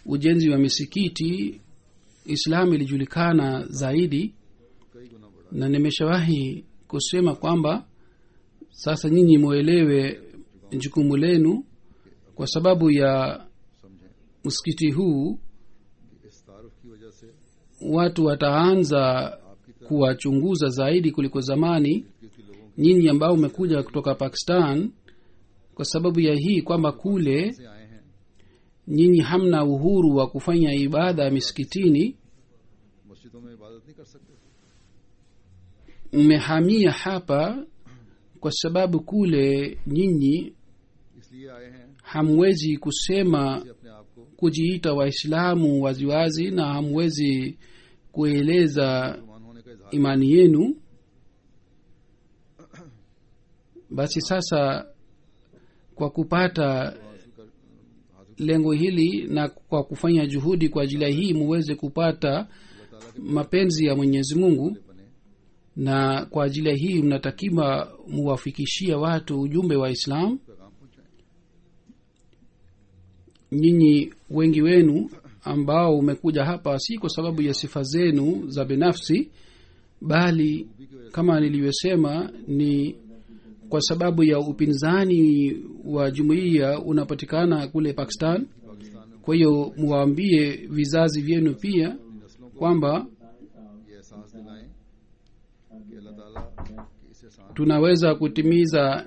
ujenzi wa misikiti, Islam ilijulikana zaidi. कई गुना बढ़ा Na nimeshawahi kusema kwamba sasa nyinyi muelewe jukumu lenu, kwa sababu ya समझें msikiti huu कि इस तारुफ की वजह से watu wataanza kuwachunguza zaidi kuliko zamani. क्योंकि लोगों Nyinyi ambao umekuja kutoka Pakistan, kwa sababu ya hii kwamba kule से आए हैं, nyinyi hamna uhuru wa kufanya ibada misikitini, मस्जिदों में इबादत नहीं कर सकते, mmehamia hapa kwa sababu kule nyinyi इसलिए आए हैं hamwezi kusema कि अपने आप को kujiita Waislamu waziwazi, na hamwezi kueleza मुसलमान होने का इजहार imani yenu. Basi sasa kwa kupata हासिल lengo hili na kwa kufanya juhudi kwa ajili ya hii muweze kupata mapenzi ya Mwenyezi Mungu, बने na kwa ajili ya hii mnatakiwa muwafikishia watu ujumbe wa Islam. पैगाम पहुंचाएं। Nyinyi wengi wenu ambao umekuja hapa si kwa sababu ya sifa zenu za binafsi, bali kama nilivyosema ni kwa sababu ya upinzani wa jumuiya unapatikana kule Pakistan. Pakistan में Kwa hiyo muwaambie vizazi vyenu pia नस्लों को kwamba ये एहसास दिलाएं कि अल्लाह ताला के इस एहसान tunaweza kutimiza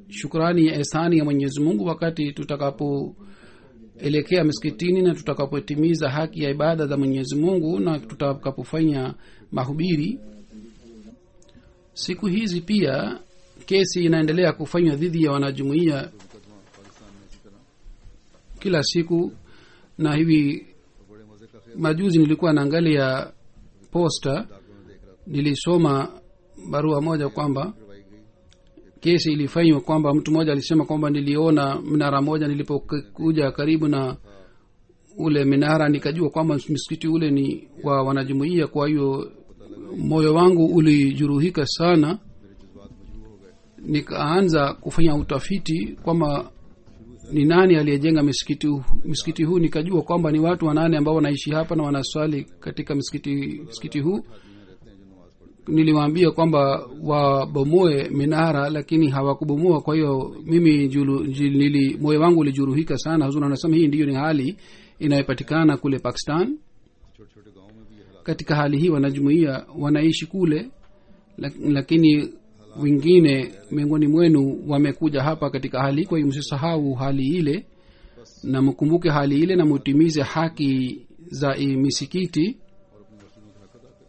shukrani ya ihsani ya Mwenyezi Mungu wakati tutakapoelekea misikitini na tutakapotimiza haki ya ibada za Mwenyezi Mungu na tutakapofanya mahubiri. Siku hizi pia kesi inaendelea kufanywa dhidi ya wanajumuiya मुकदमा पाकिस्तान में इसी तरह kila siku, na hivi बड़े मजे का खेल majuzi nilikuwa naangalia posta, डाकुओं में देख रहा था। nilisoma barua moja kwamba करवाई गई। kesi ilifanywa kwamba mtu mmoja alisema kwamba niliona minara moja nilipokuja karibu na ule minara nikajua kwamba msikiti ule ni wa wanajumuia. kwa hiyo moyo wangu ulijuruhika sana, मेरे जज्बात मजबूर हो गए। nikaanza kufanya utafiti kwamba ni nani aliyejenga msikiti huu. Nikajua kwamba ni watu wanane ambao wanaishi hapa na wanaswali katika msikiti huu. Niliwaambia kwamba wabomoe minara, lakini hawakubomoa. kwa hiyo mimi moyo wangu ulijuruhika sana. Huzuri anasema hii ndiyo ni hali inayopatikana kule Pakistan. छोटे छोटे गाँव में भी ये हालात Katika hali hii wanajumuia wanaishi kule, lakini wengine miongoni mwenu wamekuja hapa katika hali hii. kwa hiyo msisahau hali ile na mkumbuke hali ile na mutimize haki za misikiti. और अपनी मस्जिदों का हक अदा करें।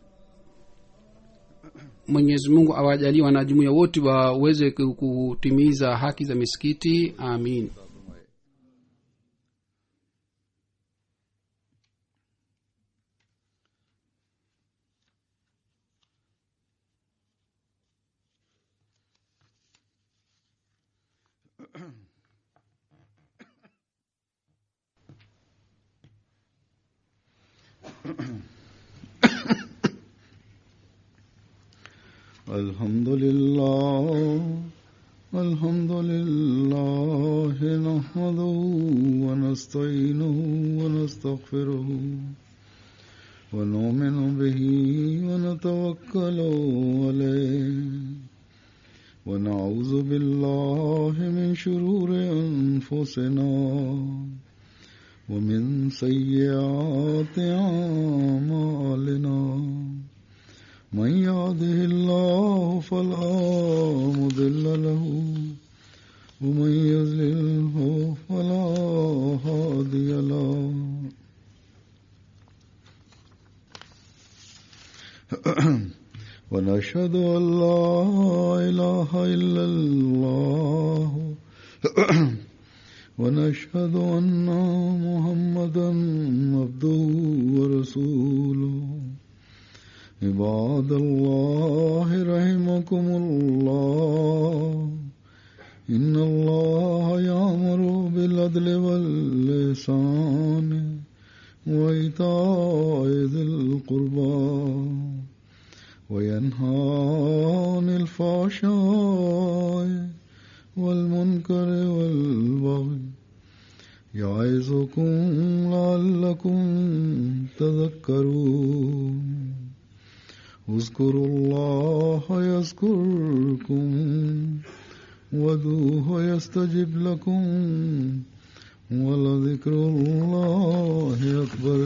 Mwenyezi Mungu awajalie wanajumuia wote waweze kutimiza haki za misikiti. Amin. फरमाए। الحمد لله نحمده ونستعينه ونستغفره ونؤمن به ونتوكل عليه ونعوذ بالله من شرور أنفسنا ومن سيئات أعمالنا من يهده الله فلا مضل له ومن يضلله فلا هادي له ونشهد أن لا إله إلا الله ونشهد أن محمدا عبده ورسوله عباد الله رحمكم الله إن الله يأمر بالعدل والإحسان وإيتاء ذي القربى وينهى عن الفحشاء والمنكر والبغي يعظكم لعلكم تذكرون اذكروا الله يذكركم وادعوه يستجب لكم ولذكر الله أكبر